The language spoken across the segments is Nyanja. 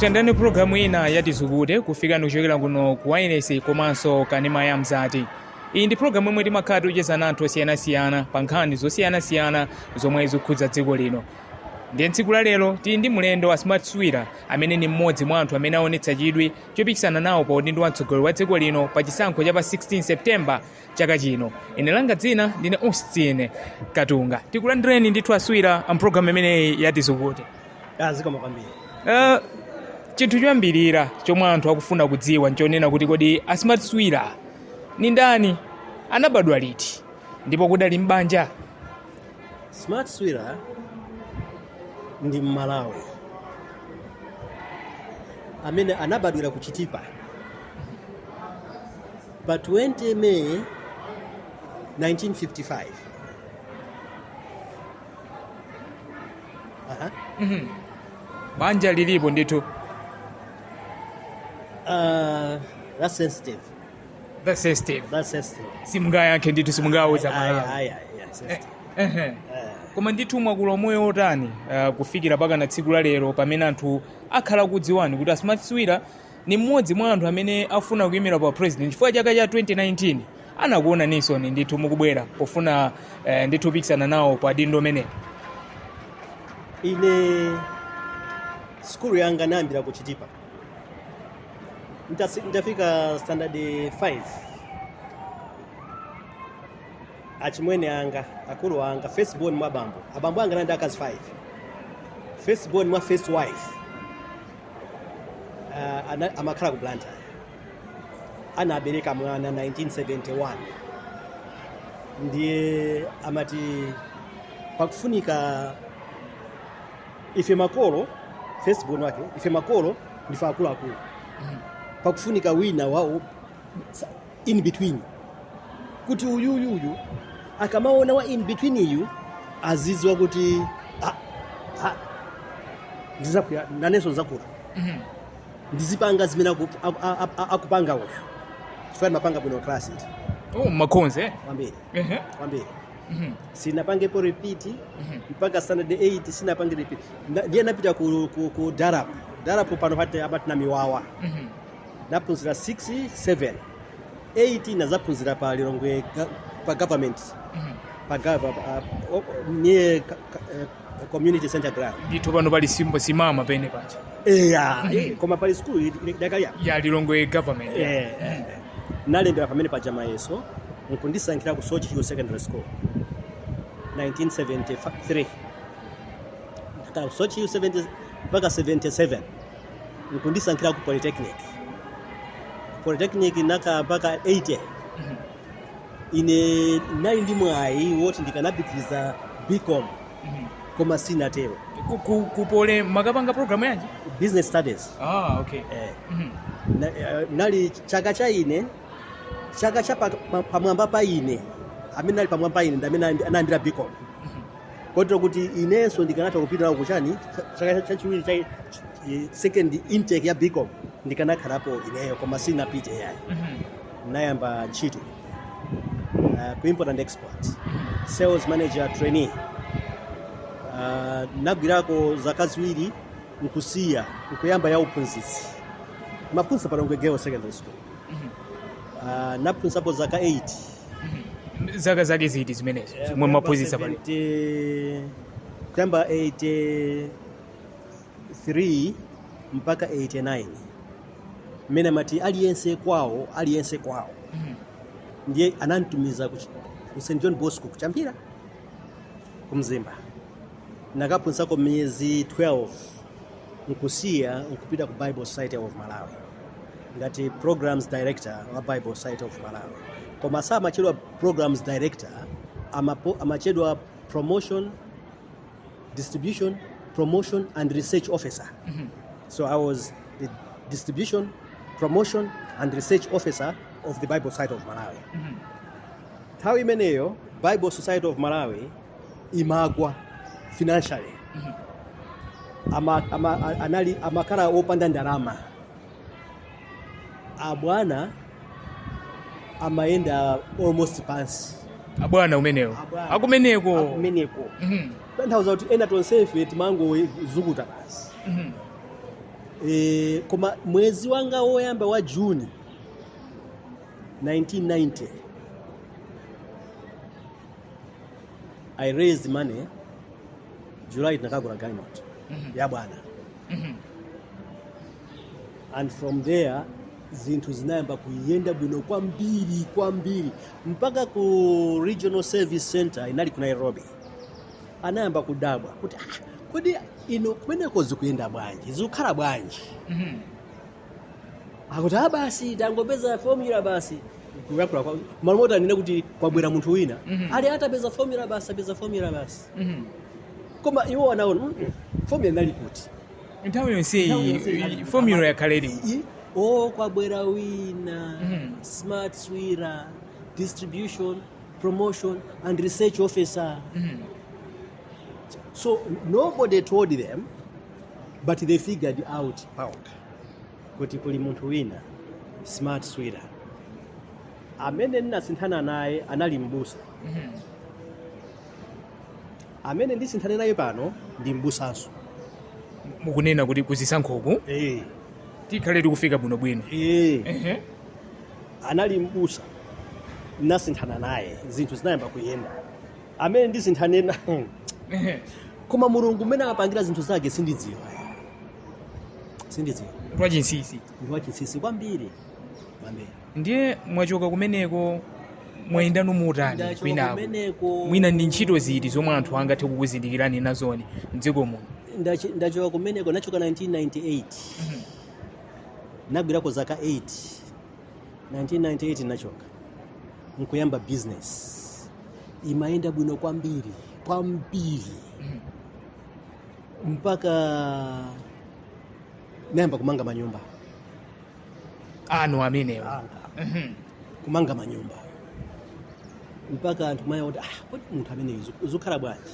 tendani programu ina yatizukute kufika ndikuchokera kuno ku wireless komanso kanema ya mzati. Iyi ndi programu imwe timakhala ticheza anthu osiyanasiyana pa nkhani zosiyanasiyana zomwe zikukhudza dziko lino. Ndiye tsiku la lero tili ndi mulendo wa Smart Swira amene ni mmodzi mwa anthu amene aonetsa chidwi chopikisana nawo pa udindo wa mtsogoleri wa dziko lino pa chisankho cha pa 16 Septemba chaka chino. Ine langa dzina ndine Austin Katunga. Tikulandireni ndithu aswira amprogramu imeneyi yatizukute. Zikoma kwambiri. Chinthu choyambirira chomwe anthu akufuna kudziwa nchonena kuti kodi a Smart Swira ni ndani, anabadwa liti, ndipo kudali mbanja? Smart Swira ndi Malawi amene anabadwira ku Chitipa pa 20 May 1955. Banja lilipo ndithu. That's sensitive. That's sensitive. That's sensitive. Simungaya yake ndithu simungawuza Malawi. Sensitive. Koma ndithu mwakulo moyo otani kufikira paka na tsiku la lero pamene anthu akhala kudziwani kuti a Smart Swira ni mmodzi mwa anthu amene afuna kuyimira pa president chifukwa chaka cha 2019 anakuona nisoni ndithu mukubwera pofuna ndithu kupikisana nawo pa dindo menene. Ine skulu yanga nambira ku Chitipa. Ndafika standard 5. Achimwene anga, akulu anga, first born mwa bambo. Abambo anga nanda akazi 5. First born mwa first wife. Amakhala ku Blantyre. Anabereka mwana 1971. Ndiye amati pakufunika ife makolo, first born wake, ife makolo ndifa akulu. Pakufunika wina wao in between. Kuti uyu akamaona wa in between you azizwa kuti ndizakuya naneso zakula. Ndizipanga zimene akupanga uyu. Chifukwa mapanga bwino class iti. Makonze Kwambiri. Kwambiri. Sinapangepo repeat mpaka standard 8 sinapange repeat. Ndiye napita ku Darap. Darap pano apatina miwawa. Naphunzira 6, 7, 8 nazaphunzira pa Lilongwe pa government. Pa near community center ground. Ndithu pano pali simama pene pacha. Koma pali school dakali ya Lilongwe government. Nalembera pamene pa Jamayeso nkundisankhira ku Sochi Hill Secondary School 1973. Ndaka Sochi Hill 70 mpaka 77 nkundisankhira ku Polytechnic naka mpaka 80. Ine nali ndi mwayi woti ndikanapitiriza BCom koma sinatero. Kupole makapanga programu yanji? Business studies. Okay. Nali chaka cha ine, chaka cha pamwamba pa ine, amene nali pamwamba ine ndamene anayambira BCom. Kotero kuti inenso ndikanatha kupita nawo kuchani chaka cha chiwiri cha second intake ya BCom ndikanakhalapo ineyo koma sinapite yayi. Nayamba ntchito ku import and export, sales manager trainee. Nagwirako zaka ziwiri nkusiya nkuyamba ya uphunzitsi. Maphunzitsa pa Lilongwe Girls Secondary School. Naphunzitsapo zaka 8. Zaka zake ziti zimenezo zomwe maphunzitsa pali? Kuyamba 83 mpaka 89. Mene mati aliyense kwawo. Ndiye ananitumiza ku St. John Bosco kuchambira kumzimba. Nakaphunzitsako miezi 12 nkusiya nkupita ku Bible Society of Malawi ngati programs director wa Bible Society of Malawi. Koma saa machedwa programs director amachedwa promotion, distribution, promotion and research officer. So I was the distribution, promotion and research officer of the Bible Society of Malawi. Nthawi imeneyo Bible Society of Malawi imagwa financially. Amakhala opanda ndalama. Abwana amaenda almost pansi. Abwana umenewo. Akumeneko. Penthouse kuti ena tonsefe timango zukuta basi. Koma mwezi wanga woyamba wa June 1990 I raised money. July tinakagula galimoto ya bwana. And from there zinthu zinayamba kuyenda bwino kwambiri mpaka ku Regional Service Center inali ku Nairobi. Anayamba kudabwa kuti kodi ino kumeneko zikuyenda bwanji, zikukhala bwanji. Akuti basi tangopeza formula basi kuyakula kwa malomota nene kuti kwabwera munthu wina ali atapeza formula basi. Koma iwo wanaona formula inali kuti nthawi yonse formula yakhaledi kwabwera wina Smart Swira distribution promotion and research officer. So nobody told them, but they figured out kuti kuli munthu wina Smart Swira amene ndinasinthana naye anali mbusa. Amene ndisinthane naye pano ndi mbusanso. Mukunena kuti kuzisankhoku tikhale tikufika bwino bwino. Anali mbusa nasinthana naye zinthu zinayamba kuyenda. Amene ndisinthane na koma Mulungu mmene apangira zinthu zake sindidziwa. Ndwachinsinsi kwambiri. Ndiye mwachoka kumeneko mwayenda numutani kwinako mwina ndi ntchito ziti zomwe anthu angathe kukuzindikirani nazoni mdziko muno? Ndachoka kumeneko nachoka 1998 nagwirako zaka 8. 1998 nachoka nkuyamba business imayenda bwino kwambiri mpaka nayamba kumanga manyumba amenewa kumanga manyumba mpaka anthu maya kuti kodi munthu amene uzukhala bwanji.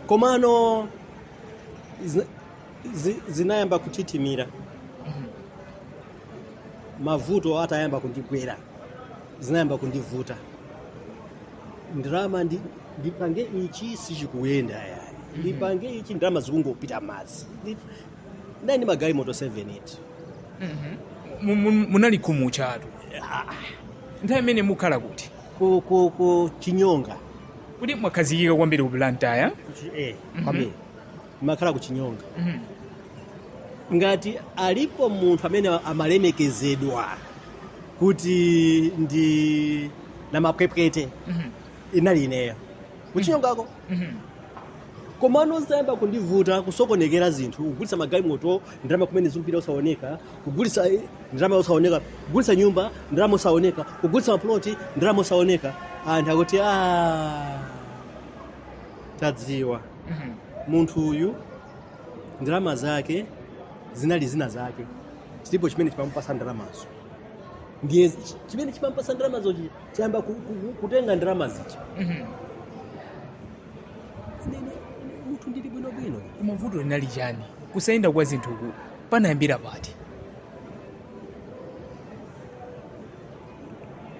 Komano zinayamba kuchitimira. Mavuto atayamba kundigwera zinayamba kundivuta. Ndrama ndipange ichi sichikuyenda yani. Ndipange ichi ndrama zikungopita madzi. Ndani magalimoto 7-8. Munali kumuchatu. Nthawi imene mukhala kuti? Ku Chinyonga. Kuti mwakhazikika kwambiri ku Blantyre? Kwambiri. Makhala ku Chinyonga. Ngati alipo munthu amene amalemekezedwa kuti ndi na mapwepwete inali ineyo. Ku Chinyongako. Komano zayamba kundivuta kusokonekera zinthu, kugulitsa magalimoto ndrama kumene zikumpita usaoneka, kugulitsa ndrama usaoneka, kugulitsa nyumba ndrama usaoneka, kugulitsa maploti ndrama usaoneka. Anthu akuti tadziwa munthu uyu ndrama zake zinali zina zake, ndipo chimene chimamupasa ndramazo ndiye chimene chimamupasa ndramazo chiyamba kutenga ndrama zicha. Ndili bwino. Mavuto linali chani? Kusayenda kwa zinthu panayambira pati?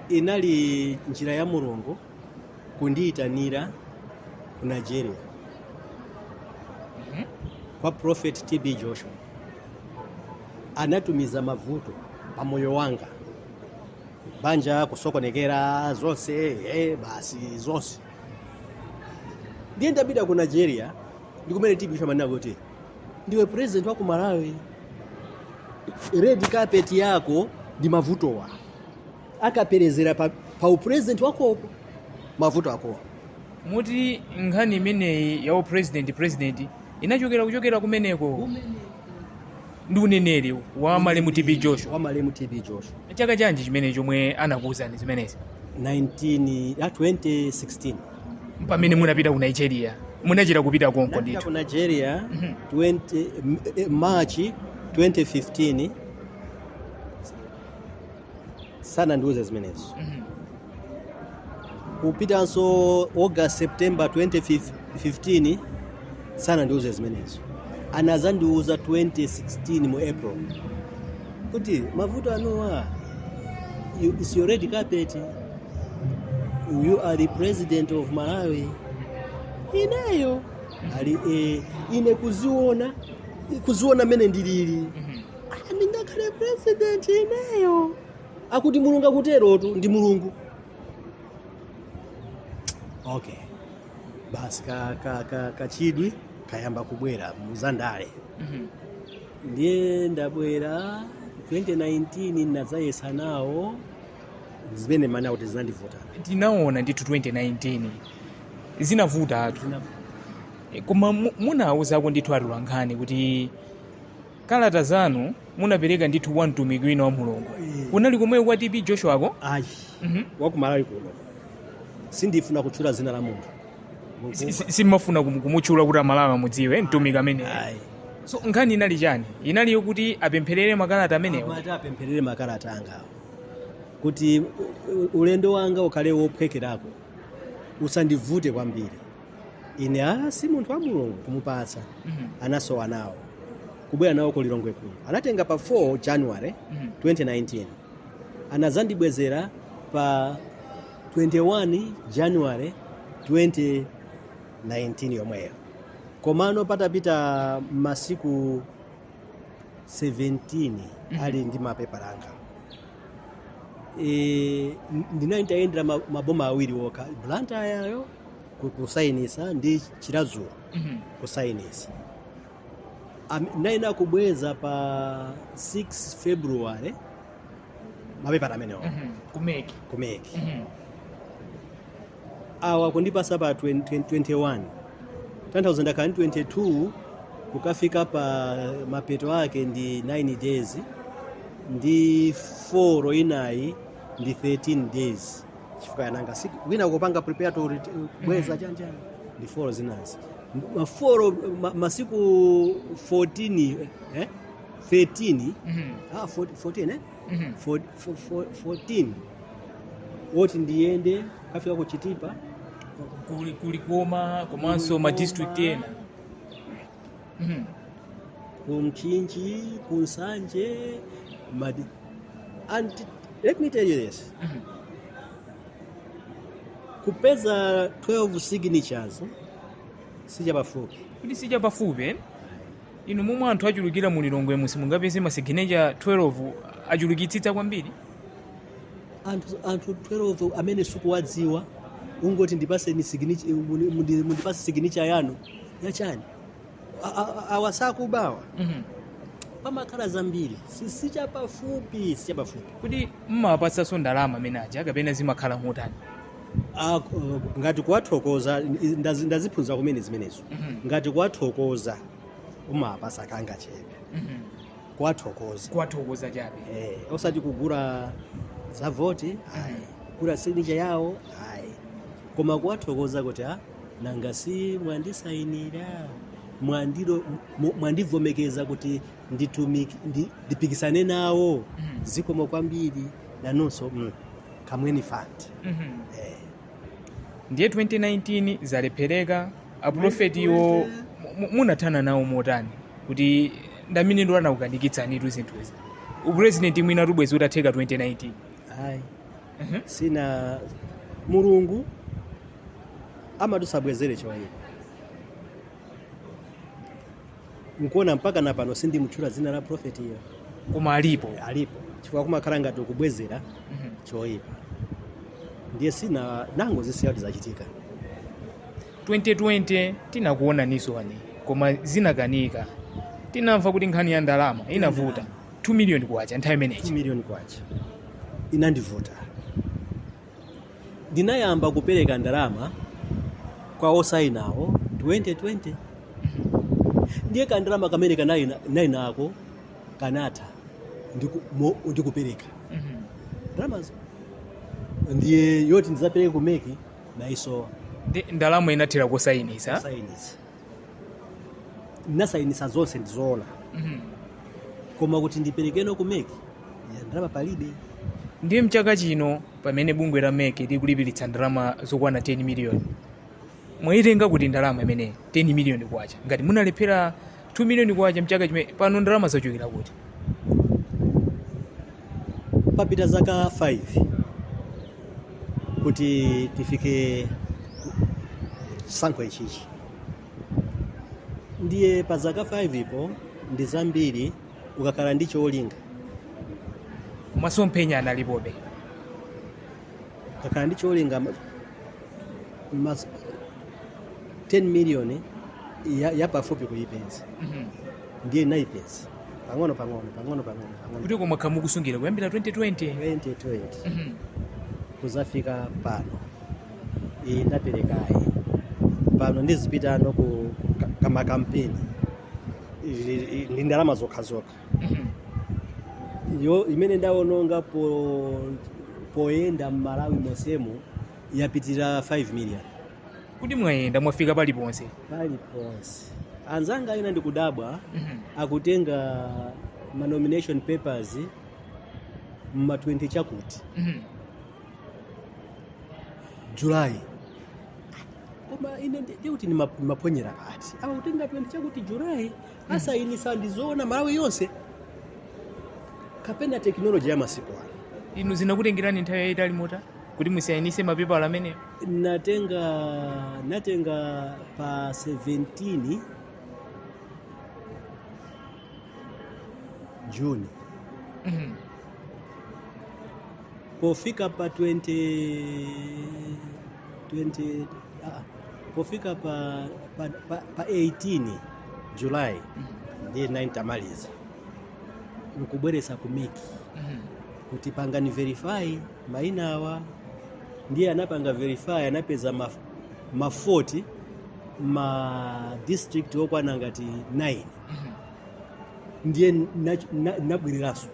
Inali njira ya Mulungu kundiyitanira ku Nigeria kwa Prophet TB Joshua. Anatumiza mavuto pa moyo wanga, banja kusokonekera zonse basi zonse. Ndiye ndapita ku Nigeria ndikumene TB Joshua manena kuti ndiwe president wa ku Malawi, red carpet yako ndi mavutowa akaperezera pa upresident wakopo mavuto akowa. Muti nkhani imeneyi ya president inachokera kumeneko ndi uneneri wa Malemu TB Joshua. Chaka chanji chimene chomwe anakuwuzani zimenezi? 2016 pamene munapita ku Nigeria. Munachita kupita konko ndithu ku Nigeria 20 March 2015 sana ndiuze zimenezo. Kupitanso August September 2015 sana ndiuze zimenezo. Anazandiuza 2016 mu April kuti mavuto anuwa is your red carpet, you are the president of Malawi. ineyo ali ine kuziona mene ndilili ndingakhale president ineyo akuti mulungu akuterotu ndi mulungu. Okay, basi kachidwi kayamba kubwera muzandale. Ndiye ndabwera 2019 nazayesa nawo zimene mana kuti zinandivuta. Tinaona ndithu 2019 zinavuta atu. Koma munawuzako ndithu atulankhani kuti kalata zanu munapereka ndithu wa mtumiki wina wa mulungu. Kunali komwe kwa TB Joshua ko? Ayi. Wakumalawi kuno. Sindifuna kutchula zina la munthu. Simafuna kumutchula kuti amalawi mudziwe mtumiki amene. Ayi. So nkhani inali chani? Inali yokuti apempherere makalata amenewo. Amati apempherere makalata angawo. Kuti ulendo wanga ukhale wophwekerako. Usandivute kwambiri. Ine si munthu wa mulungu kumupatsa. Anasowa nawo. Kubwera nawo ku Lilongwe kuno. Anatenga pa 4 January 2019. Anazandibwezera pa 21 January 2019 yomweyo. Komano patapita masiku 17 ali ndi mapepala anga. Ndinayendera maboma awiri wokha, Blantyre yayo kusayinisa ndi Chirazulu kusayinisa. Naina kubweza pa 6 February mapepala amenewo kumeki. Awa kundipasa pa 21 2022 kukafika pa mapeto ake ndi 9 days ndi 4 inayi ndi 13 days chifukwa yananga siku wina kupanga prepare to kubweza chanjani ndi 4 zinazi masiku 14 13 14 14 woti ndiyende kafika kuchitipa kulikoma komanso ma district ena kumchinji kunsanje and let me tell you this kupeza 12 signatures sijapafupi kuti sijapafupi inu momwe anthu achulukira mu Lilongwe musimungapeze ma signature 12 achulukitsitsa kwambiri anthu 12 amene sikuwadziwa ungoti ndipase ni signature mundipase signature yanu yachani awasakubawa pamakhala zambiri sichapafupi kuti mmapatsaso ndalama amene aja kapena zimakhala motani ngati kuwathokoza ndaziphunza kumene zimenezo ngati kuwathokoza umapasa kanga chepe kuwathokoza chabe osati kugura za voti kugura signature yawo koma kuwathokoza kuti nanga si mwandisayinira mwandivomekeza kuti ndipikisane nawo zikomo kwambiri nanonso kamweni fund. Ndiye 2019 zalephereka aprofetiwo munathana nawo motani kuti ndamene ndo anaukanikitsani tu zinthuzi upresident mwina tubwezi utatheka 2019 sina mulungu amatusabwezere choyipa nkuona mpaka napano sindimutchula dzina la prophet iyo koma alipo chifukwa kumakhala ngati ukubwezera choyipa ndiye sina nango zisiya kuti zachitika 2020 tinakuona niswani koma zinakanika tinamva kuti nkhani ya ndalama inavuta 2 million kwacha nthawi imeneyi 2 million kwacha inandivuta ndinayamba kupereka ndalama kwa osayinawo 2020 ndiye kandalama kamene kanayi nako kanatha ndikupereka ndalamazo ndiye yoti ndizapereke kumeki naisowa ndalama inathera kusayinisa ndinasayinisa zonse ndizoona koma kuti ndiperekeno kumeki ndalama palibe. Ndiye mchaka chino pamene bungwe la meki likulipilitsa ndalama zokwana 10 million mwayitenga kuti ndalama imene 10 million kwacha ngati munalephera 2 million kwacha mchaka chimene pano ndalama zachokera kuti papita zaka 5 kuti tifike chisankho ichichi. Ndiye pa zaka 5 ipo ndi zambiri ukakhala ndi cholinga. Masomphenya analipobe. Ukakhala ndi cholinga 10 million ya pafupi kuipeza. Ndiye naipeza. Pang'ono. Kuti koma kamukusungira kuyambira 2020. Kuzafika pano. Ndaperekayi. Pano ndizipitano ku kama kampeni. Ndi ndalama zokha. Yo imene ndaononga poenda m'Malawi monsemo yapitira 5 million. Kuti mwayenda mwafika paliponse. Anzanga ina ndikudabwa akutenga ma nomination papers ma 20 chakuti. July. Koma ine ndikuti ni maponyera ati. Akutenga 20 chakuti July. Asa ini sandizoona Malawi yonse. Kapena technology ya masiku ano. Inu zinakutengerani nthawi yayitali mota kuti musayinise mapepala amene? Natenga pa 17 June. Pofika pa 18 July ndiye nitamaliza. Nkubweresa kumiki. Kuti pangani verify maina awa. Ndiye anapanga verify anapeza ma 40 ma district okwana ngati 9. Ndiye nabwiriraso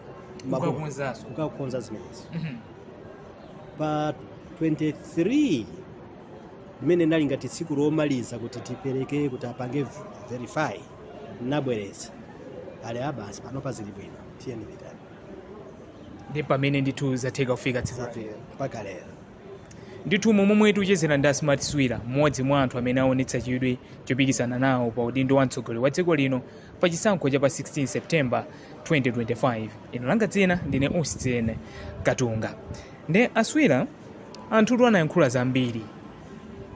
ukakonza zimenezo. Pa 23 mene nali ngati tsiku lomaliza kuti tipereke kuti apange verify nabwereza. Ale abasi pano pazili bwino tiyeni pitani. Ndi pamene ndithu zatheka kufika tsiku mpaka lero. Ndithu momwe tikuchezera ndi Smart Swira, mmodzi mwa anthu amene aonetsa chidwi chopikisana nawo pa udindo wa mtsogoleri wa dziko lino pa chisankho cha pa 16 September 2025. Ino langa dzina ndine Austin Katunga. Nde Aswira, anthutu anayankhula zambiri.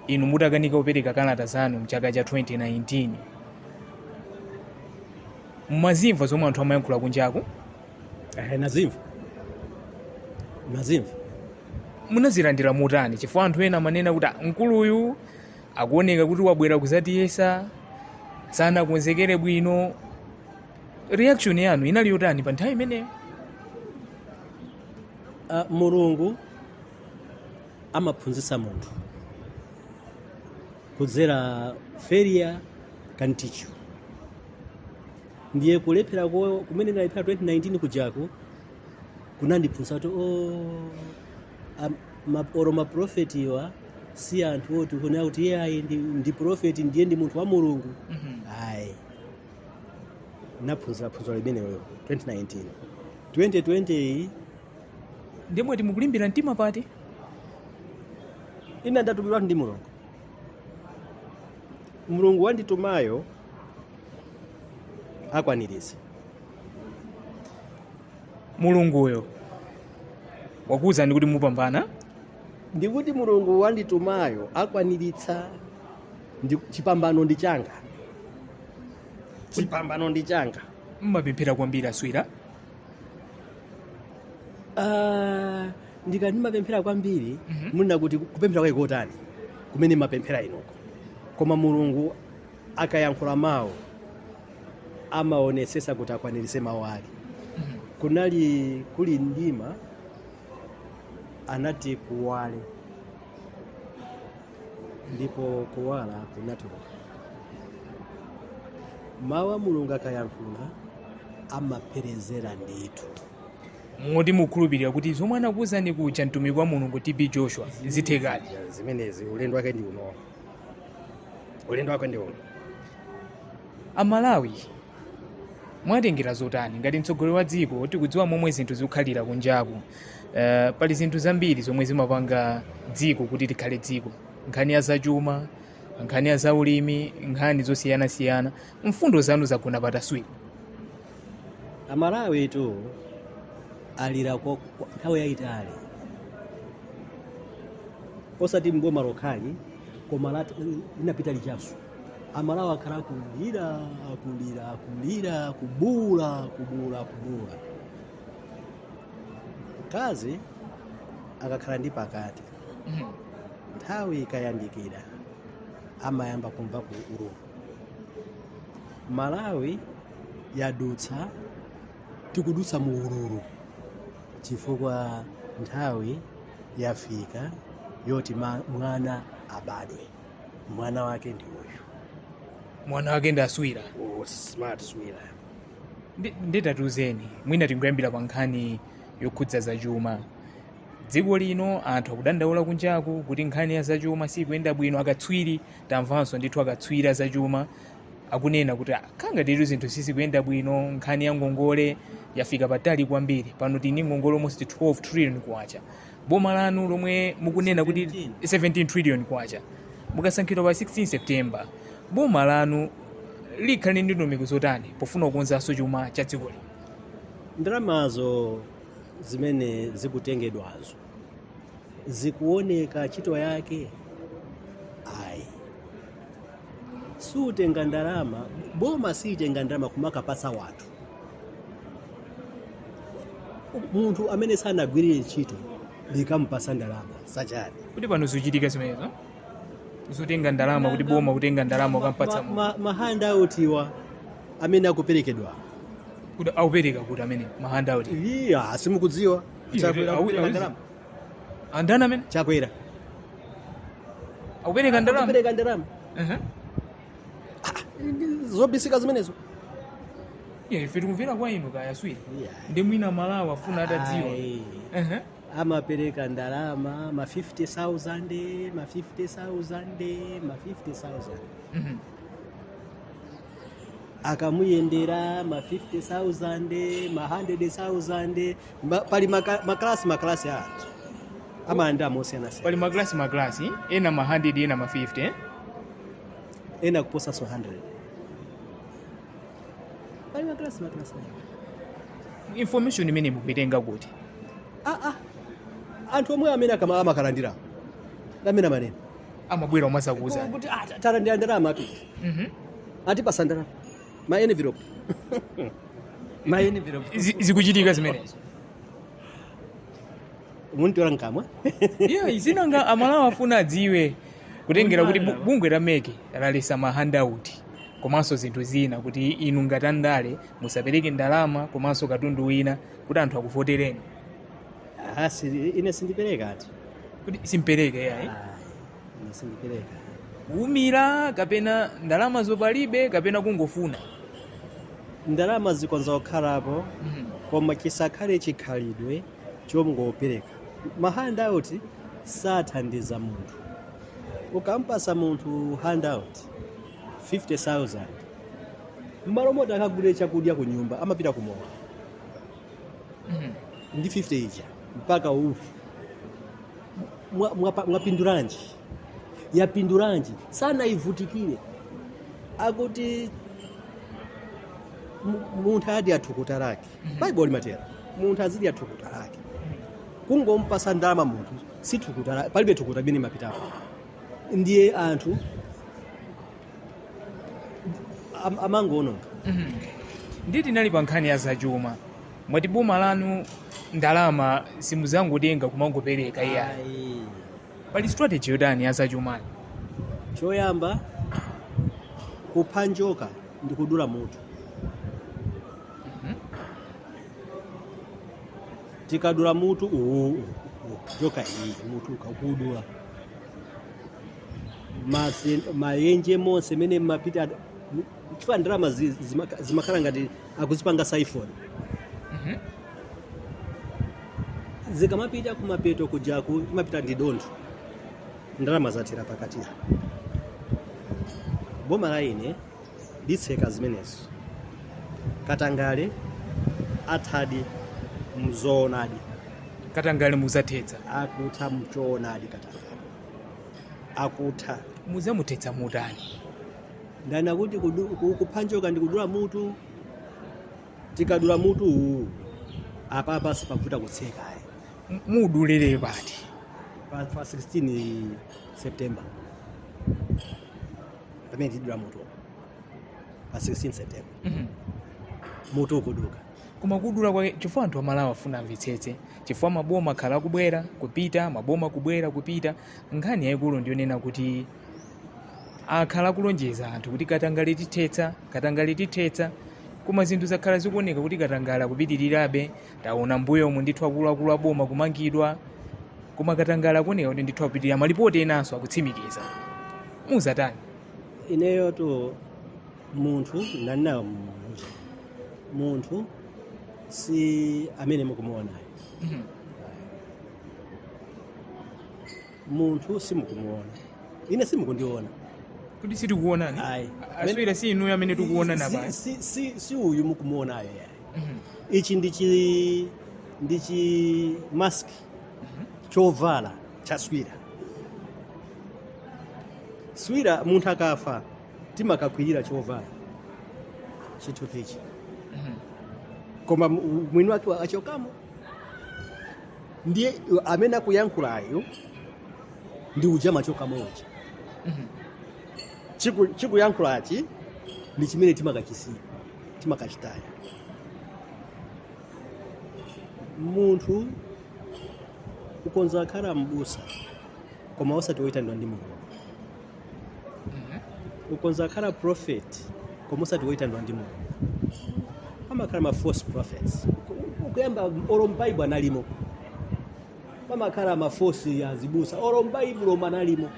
Inu mutakanika kupereka kalata zanu mchaka cha 2019. Mmazimva zomwe anthu amayankhula kunjaku? Nazimva. Munazilandira mutani chifukwa anthu ena amanena kuti mkuluyu akuoneka kuti wabwera kuzatiyesa sanakonzekere bwino. Reaction yanu inali yotani pa nthawi imeneyo? Mulungu amaphunzitsa munthu kudzera failure can teach you. Ndiye kulephera kumene ndalephera 2019 kujaku kunandiphunzitsa kuti ma prophet iwa si anthu oti kuna kuti iye ndi prophet ndiye ndi munthu wa Mulungu. Ayi. Naphunzira limeneyo 2019. 2020 ndimwe timukulimbira mtima pati? Ina ndatumidwa ndi Mulungu. Mulungu wanditumayo akwaniritsa. Mulunguyo wakuwuzani kuti mupambana? Ndikuti Mulungu wanditumayo akwaniritsa. Chipambano ndi changa. Mmapemphera kwambiri Aswira? Ndikati mapemphera kwambiri mulina kuti kupemphera kwake kotani kumene mapemphera inoko. Koma Mulungu akayankhula mawu amaonetsesa kuti akwaniritse mawu ake. Kuli mdima anati kuwale ndipo kuwala kunatuluka. Mawu a Mulungu akayankhula amaperezera ndithu. Moti mukhulupirira kuti zomwe anakuwuzani kuja mtumiki wa Mulungu TB Joshua zithekadi? Zimenezi ulendo wake ndi uno. Amalawi mwatengera zotani ngati mtsogoleri wa dziko? Tikudziwa momwe zinthu zikukhalira kunjaku. Pali zinthu zambiri zomwe zimapanga dziko kuti likhale dziko. Nkhani ya zachuma, nkhani ya zaulimi, nkhani zosiyanasiyana. Mfundo zanu zagona pati Aswira? Amalawi tu alira kwa nthawi yayitali. Osati mboma lokhali koma linapita lichaso amalawi akhala akulira kubula mkazi akakhala ndi pakati nthawi ikayandikira amayamba kumva ku ululu. Malawi yadutsa tikudutsa mu ululu chifukwa nthawi yafika yoti mwana abadwe. Mwana wake ndi uyu. Mwana wake ndaswira. Smart swira. Nditatuzeni mwina tingoyambira pa nkhani yokhudza zachuma. Dziko lino anthu akudandaula kunjaku kuti nkhani ya zachuma sikuyenda bwino. Akatswiri tamvanso ndithu akatswira zachuma akunena kuti khanga titu zinthu sizikuyenda bwino. Nkhani ya ngongole yafika patali kwambiri. Pano tini ngongole almost 12 trillion kwacha. Boma lanu lomwe mukunena kuti 17 trillion kwacha. Mukasankhidwa pa 16 September. Boma lanu likhale ndi ndondomeko zotani pofuna kukonzanso chuma cha dziko lino? Ndalamazo zimene zikutengedwazo zikuoneka ntchito yake? Ayi. Sutenga ndalama, boma sitenga ndalama kumakapasa watu. Munthu amene sanagwirire ntchito likampasa ndalama sachani. Kuti pano zochitika zimenezo zotenga ndalama kuti boma kutenga ndalama ukampatsa mahandoutiwa amene akuperekedwa kuti aupereka kuti amene mahandout iya simukudziwa ndalama andana amene chakwera aupereka ndalama zobisika zimenezo. Ife tikumvera kwa inu kayaswiri ndi mwina Malawi afuna atadziwa amapereka ndalama ma 50,000 akamuyendera ma 50,000 ma 100,000 pali maklasi a anthu amayanda amosiyana-siyana. Pali maklasi ena ma 100 ena ma 50 ena kuposa so 100. Pali maklasi information imene mukuitenga kuti anthu omwe amene amakalandira amene amanena amabwera omasakuza kuti talandira ndalama atipasa ndalama ma envelope zikuchitika zimenezo muntola nkamwa izinanga Amalawi afuna adziwe kutengera kuti bungwe la meke lalesa ma handout komanso zinthu zina kuti inu ngatandale musapereke ndalama komanso katundu wina kuti anthu akuvotereni. Ine sindipereka ati kuti simpereke yayi ine sindipereka kuumira kapena ndalama zopalibe kapena kungofuna ndalama zikonza kukhalapo koma chisakhale chikhalidwe chongopereka. Ma handout sathandiza munthu. Ukampasa munthu handout 50,000 mmalo moti akagule chakudya ku nyumba amapita kumowa ndi 50 ija mpaka ufi mwapinduranji yapinduranji sana ivutikire akuti munthu adi athukuta lake. Bible limatera munthu azidi athukuta lake kungompasa ndalama munthu si thukuta lake palibe thukuta bini mapitapo ndiye anthu amangononga. Nditi nali pa nkhani ya zachuma mwati boma lanu ndalama simuzangotenga kumangopereka iyayi. Pali strategy yotani ya zachuma? Choyamba kupha njoka ndi kudula mutu. Tikadula mutu njoka iyi mutu ukakudula mayenje monse mene mapita chifukwa ndalama zimakhala ngati akuzipanga siphon. Zikamapita kumapeto kujaku imapita ndi dontho ndalama zathera pakati. Boma la ine litseka zimenezo katangale athadi mzoonadi katangale muzathetsa akutha mchoonadi katangale akutha muzamuthetsa mutani ndana kuti kupha njoka ndi kudula mutu. Tikadula mutu apa sipavuta kutseka mudulire pati pa 16 September pamene tidula mutu pa 16 September mutu ukuduka. Koma kudula kwa chifukwa anthu amalawi afuna amvetsetse chifukwa maboma akhala akubwera kupita, maboma kubwera kupita. Nkhani yayikulu ndiyonena kuti akhala akulonjeza anthu kuti katangale tithetsa koma zinthu zakhala zikuoneka kuti katangale akupitirirabe. Taona mbuyo omwe ndithu akuluakulu aboma kumangidwa, koma katangale akuoneka kuti ndithu akupitirira. Malipoti enanso akutsimikiza. Muzatani? Ineyo to munthu naninayo munthu si amene mukumuona. Munthu simukumuona, ine simukundiona. Kuti sitikuonani? Ayi. Aswera si inuyo amene tikuonana basi. Si uyu mukumuonayo yayi. Ichi ndichi mask chovala cha Swira. Swira munthu akafa timakakwirira chovala chitupichi. Koma mwini wake achokamo ndiye amene akuyankhulayo ndi uja machokamo uja. Chikuyankhulachi ndi chimene timakachitaya. Munthu ukonza khala mbusa koma osati woyitandwa ndi Mulungu. Ukonza khala prophet koma osati woyitandwa ndi Mulungu. Amakhala ma false prophets. Ukuyamba olo m'Bible analimo. Amakhala ma false ya zibusa olo m'Bible analimo.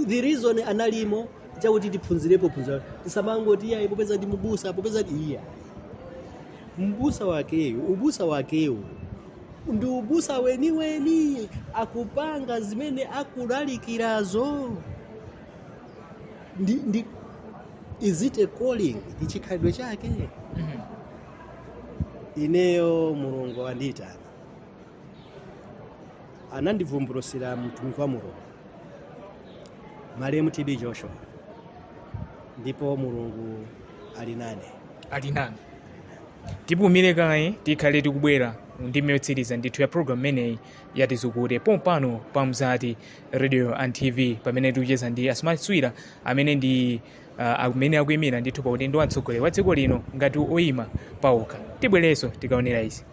The reason analimo chakuti tiphunzirepo phunzira. Tisamangoti iye popeza ndi mubusa, popeza ndi iye. Ubusa wakeyo ndi ubusa weni akupanga zimene akulalikirazo. Is it a calling? Ndi chikhalidwe chake. Ineyo Mulungu andiyitana, anandivumbulutsira mtumiki wa Mulungu Malemu TB Joshua, ndipo Mulungu ali nane. Tipumire kaye tikhale tikubwera ndime yotsiriza ndithu ya program imeneyi yatizukute pompano pa Mzati Radio and TV, pamene tikucheza ndi Asmani Swira amene ndi amene akuyimira ndithu pa udindo wa mtsogoleri wa dziko lino ngati oyima paokha. Tibwerenso tikaonera izi.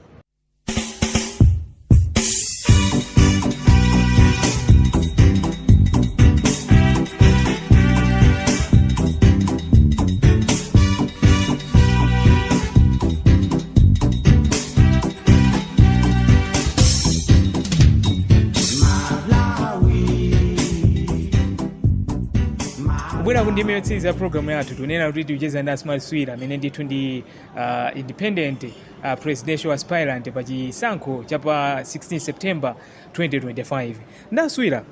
Bwera kundime yotsiriza program yathu tunena kuti ticheza ndi Asmani Swira amene ndithu ndi independent presidential aspirant pa chisankho cha pa 16 September 2025. Ndaswira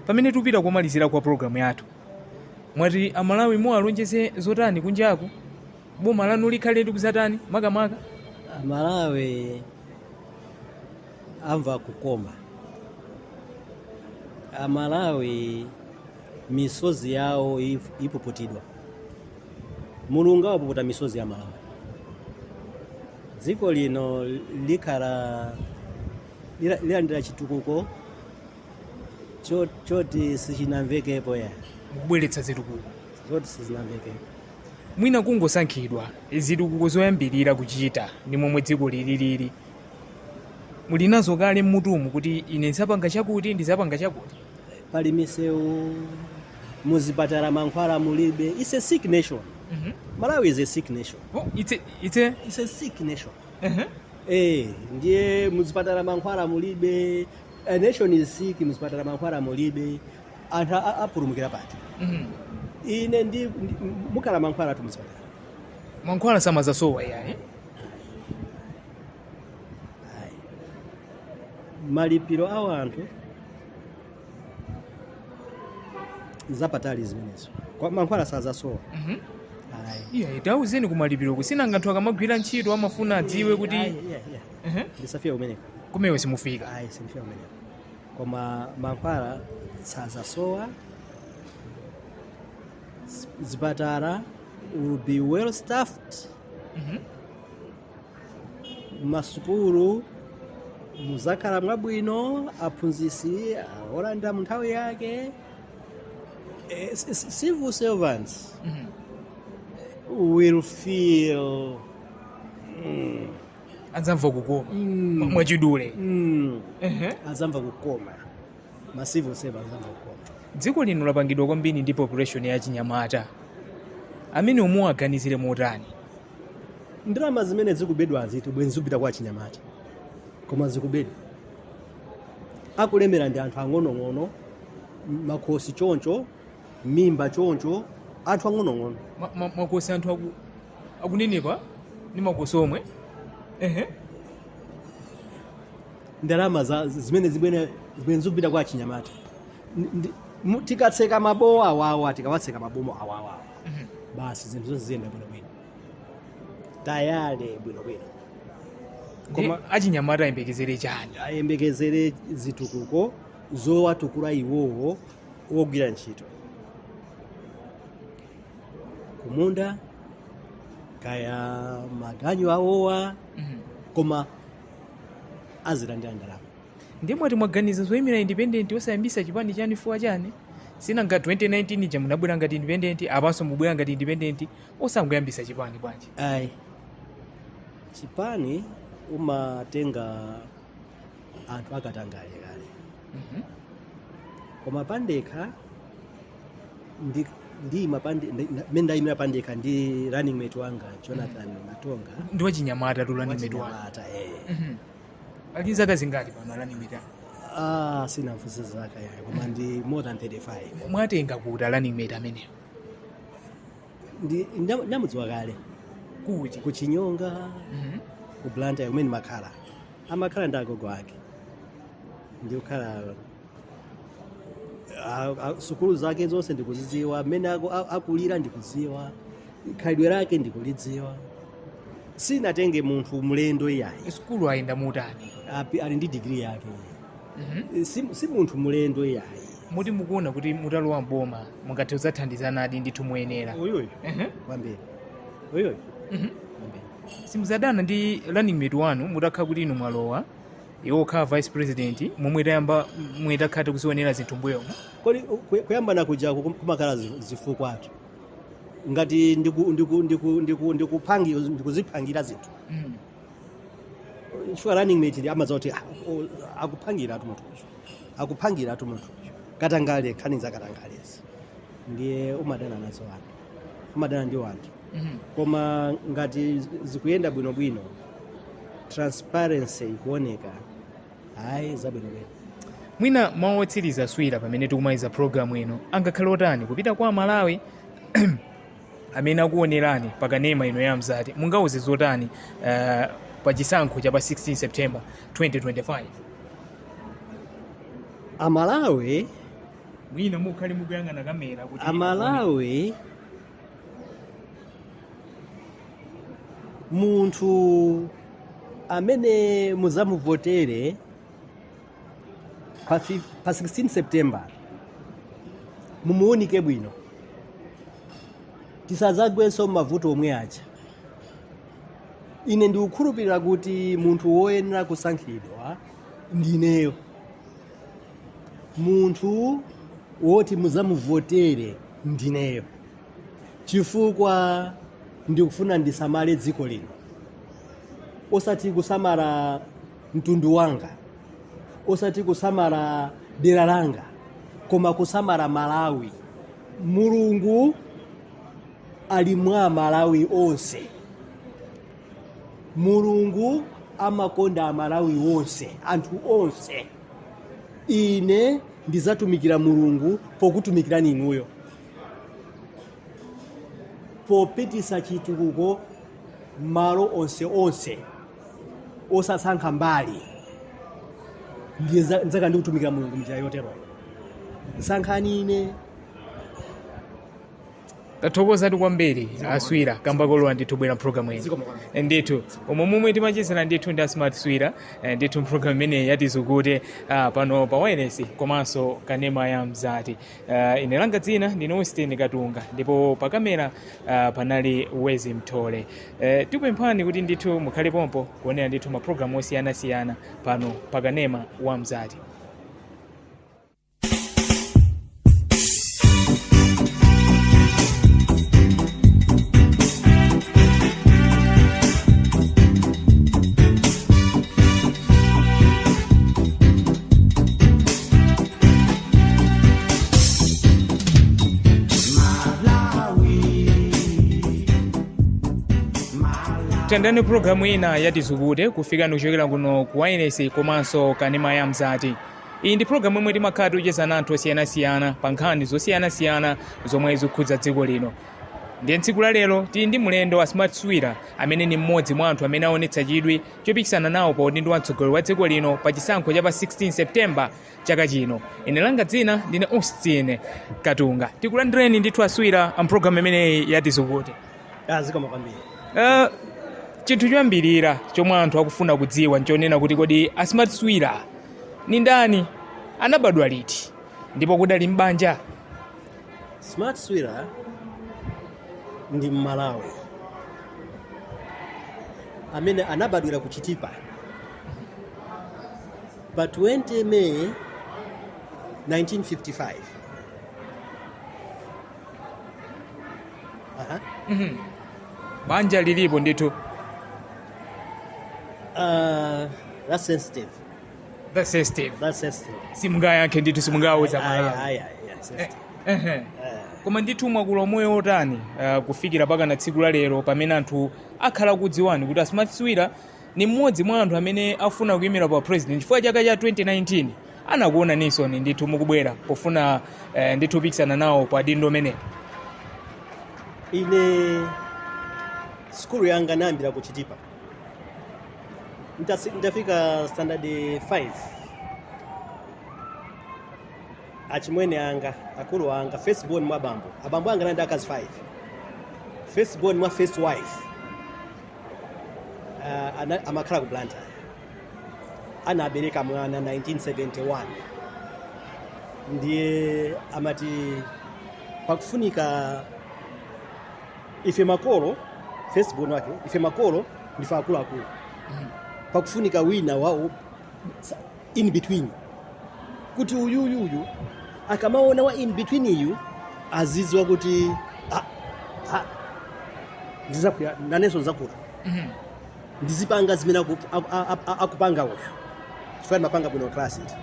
pamene tupita kumalizira kwa program yathu, mwati amalawi alonjeze zotani kunjaku? Boma lanu likhale tikuzatani makamaka? Amalawi amva kukoma. Amalawi misozi yawo ipuputidwa. Mulungu apuputa misozi ya Malawi. Dziko lino likhala lilandira chitukuko choti sichinamvekepo ya kubweretsa zitukuko choti sizinamvekepo. Mwina kungosankhidwa zitukuko zoyambirira kuchita ndi momwe dziko lililili. Mulinazo kale mmutumu kuti ine ndizapanga chakuti ndizapanga chakuti? Pali misewu, muzipatala mankhwala mulibe. It's a sick nation. Malawi is a sick nation. Oh, it's a sick nation. Ndiye muzipatala mankhwala mulibe. A nation is sick, muzipatala mankhwala mulibe. Anthu apulumukira pati. Ine ndi mukala mankhwala tu muzipatala. Mankhwala samazasowa yayi. Malipiro awo anthu zapatali zimenezo. Kwa mankhwala sazasowa. Iya, tauzeni kumalipiro kusina nganthu akamagwira ntchito amafuna adziwe kuti ndisafika kumeneko. Kumewe simufika. Simufika kumeneko. Koma mankhwala sazasowa. Zipatala will be well staffed. Masukulu muzakhala mwabwino, aphunzitsi olanda mu nthawi yake. Civil servants will feel adzamva kukoma mwachidule adzamva kukoma, ma civil servants adzamva kukoma. Dziko lino lapangidwa kwambiri ndi population ya chinyamata amene umuwaganizire motani. Ndalama zimene zikubedwa aziti bwenzi zikupita kwa chinyamata, koma zikubedwa akulemera ndi anthu ang'onong'ono, makhosi choncho, mimba choncho, anthu ang'onong'ono. Makosi anthu akunenepa ndi makosi omwe. Ndalama zimene zikupita kwa chinyamata. Tikatseka mabowo awawa, tikawatseka mabomo awawa, basi zinthu zonse ziyenda bwinobwino, tayale bwinobwino. Koma achinyamata ayembekezere chani? Ayembekezere zitukuko zowatukula iwowo wogwira ntchito kumunda kaya maganyu awowa, koma azilandira ndalama. Ndiye mwati mwaganiza zoyimira independent osayambisa chipani chani fuwa chani? Sina nga 2019 ja munabwera ngati independent, apanso mubwera ngati independent osangoyambisa chipani bwanji? Ayi, chipani umatenga anthu akatangale kale, koma pandekha mene ndayimira pandekha ndi running mate wanga Jonathan Matonga. Ndi wachinyamata tu running mate wanga. Ali zaka zingati pano running mate? Sina mfusi zaka yayo, koma ndi more than 35. Mwatenga kuti running mate ameneyo? Ndamudziwa kale. Kuti? Kuchinyonga, ku Blantyre umene makhala. Amakhala ndi agogo ake. Ndi ukhala sukulu zake zonse ndikuzidziwa, mmene akulira ndikudziwa, khalidwe lake ndikulidziwa. Sinatenge munthu mulendo iyayi. Sukulu ayenda mutani? Ali ndi degree yake. Si munthu mulendo iyayi. Muti mukuona kuti mutalowa mboma mungathe kudzathandizanadi ndithu muyenera. Oyoyo kwambiri. Oyoyo simuzadana ndi running mate wanu mutakhala kuti inu mwalowa iwo khala vice president momwe tayamba mwetakhala kuzionera zinthu mbuyomo. Kodi kuyambana kuja kumakhala zifukwatu ngati ndikuzipangira zinthu. Chifukwa running mate ndi amadziwa kuti akupangira atu munthu katangale khaniza katangalezi ndiye umadana nazo anthu, umadana ndi anthu. Koma ngati zikuyenda bwinobwino, transparency ikuoneka, hayi zabwinobwino. Mwina mawu otsiriza Swira pamene tikumaliza programu ino angakhale otani kupita kwa Malawi amene akuonerani pakanema ino ya Mzati, mungauze zotani pa chisankho cha pa 16 September 2025? Amalawi mwina mukhali mukuyang'ana kamera kuti Amalawi munthu amene muzamuvotere pa 16 September mumuonike bwino, tisadzagwenso mavuto omwe aja. Ine ndikukhulupirira kuti munthu woyenera kusankhidwa ndineyo, munthu woti muzamuvotere ndineyo, chifukwa ndikufuna ndisamale dziko lino, osati kusamala mtundu wanga, osati kusamala dera langa, koma kusamala Malawi. Mulungu ali mwa Malawi onse. Mulungu amakonda Amalawi onse, anthu onse. Ine ndizatumikira Mulungu pokutumikirani inuyo, popitisa chitukuko malo onse osasankha mbali. Ndiye nzaka ndikutumikira Mulungu mnjira yotero. Sankhani ine. Tathokoza kwambiri Swira kamba kolowa ndithu bwera programu ino ndithu momwe timachezera ndithu ndi Smart Swira ndithu programu imene yatizukute pano pa wireless komanso kanema ya Mzati. Ine langa dzina ndine Austin Katunga ndipo pa kamera panali Wezi Mthole. Tikupemphani kuti ndithu mukhale pompo kuonera ndithu maprogramu osiyanasiyana pano pa kanema wa Mzati. tendani programu ina yatizukute kufika nukuchokera kuno ku wireless komanso kanema ya mzati. Iyi ndi programu imwe timakhala tikucheza anthu osiyanasiyana pa nkhani zosiyanasiyana zomwe zikukhudza dziko lino. Ndiye tsiku la lero tili ndi mlendo wa Smart Swira amene ni mmodzi mwa anthu amene aonetsa chidwi chopikisana nawo pa udindo wa mtsogoleri wa dziko lino pa chisankho cha pa 16 Septemba chaka chino. Ine langa dzina ndine Austin Katunga. Tikulandireni ndithu aswira a programu imeneyi yatizukute. Zikoma kwambiri. Chinthu choyambirira chomwe anthu akufuna kudziwa nchonena kuti kodi a Smart Swira ni ndani, anabadwa liti ndipo kudali mbanja? Smart Swira ndi Malawi amene anabadwira ku Chitipa pa 20 May 1955. Banja lilipo ndithu. That's sensitive. That's sensitive. That's sensitive. Simunga yake ndithu simungauza Malawi. Yeah, sensitive. Koma ndithu mwakulo moyo otani kufikira paka na tsiku la lero pamene anthu akhala kudziwani kuti a Smart Swira ni mmodzi mwa anthu amene afuna kuyimira pa president chifukwa chaka cha 2019 anakuona Nixon ndithu mukubwera pofuna ndithu kupikisana nawo pa dindo mene. Ine skulu yanga nambira ku Chitipa. Ndafika standard 5. Achimwene anga, akulu anga, firstborn mwa abambo anga nanda akazi 5. Firstborn mwa first wife. Amakhala ku Blantyre. Anabereka mwana 1971. Ndiye amati pakufunika ife makolo, firstborn wake, ife makolo ndife akulu. Pakufunika wina wao in between. Kuti uyu akamaona wa in between you azizwa kuti ndizakuya naneso zakula. Ndizipanga zimene akupanga uyu. Chifukwa mapanga bwino class iti.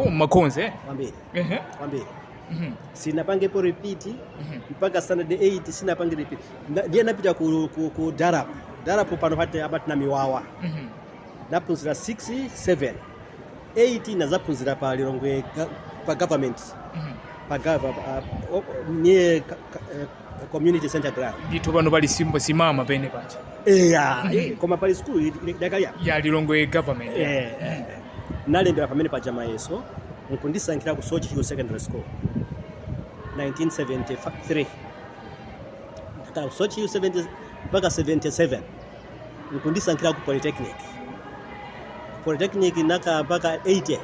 Makonze Kwambiri. Kwambiri. Sinapangepo repeat mpaka standard 8 sinapange repeat. Ndiye napita ku Darapo pano pate abati na miwawa. Napunzira 6 7 8 nazapunzira pa Lilongwe pa government. Pa near community center ground. Ndithu pano pali simama pene pacha. Koma pali school dakaya. Ya Lilongwe government. Nalembera pamene pa Jamayeso nkundisankhira ku Sochi Hill Secondary School 1973. Ndaka Sochi Hill 70 mpaka 77 nkundisankhira ku Polytechnic naka mpaka 80.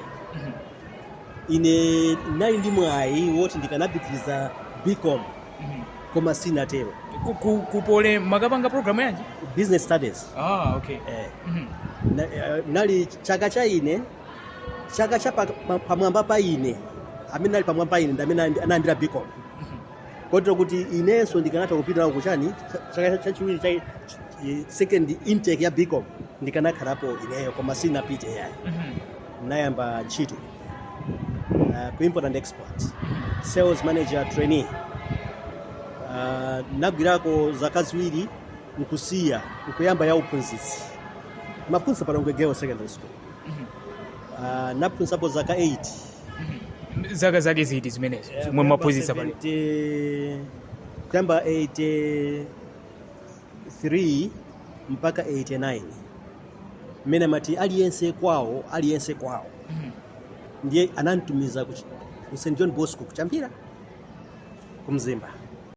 Ine nali ndi mwayi woti ndikanapitiriza BCom koma sinatero. Kupole makapanga program yanji? Business Studies. Okay. Nali chaka cha ine chaka cha pamwamba pa ine amene nali pamwamba pa ine ndamene anandira BCom. Kotero kuti inenso ndikanatha kupita kuchani chaka cha chiwiri cha second intake ya BCom ndikanakhalapo ineyo koma sinapite yayi. Nayamba ntchito ku import and export, sales manager trainee. Nagwirako zaka ziwiri nkusiya nkuyamba ya uphunzitsi maphunzitsa pa Lilongwe Girls Secondary School. Naphunzitsapo zaka 8. Zaka zake ziti zimenezo mwe maphunzitsa pali kuyamba 83 mpaka 89. Mene mati aliyense kwawo ndiye ananitumiza ku St John Bosco kuchambira ku Mzimba.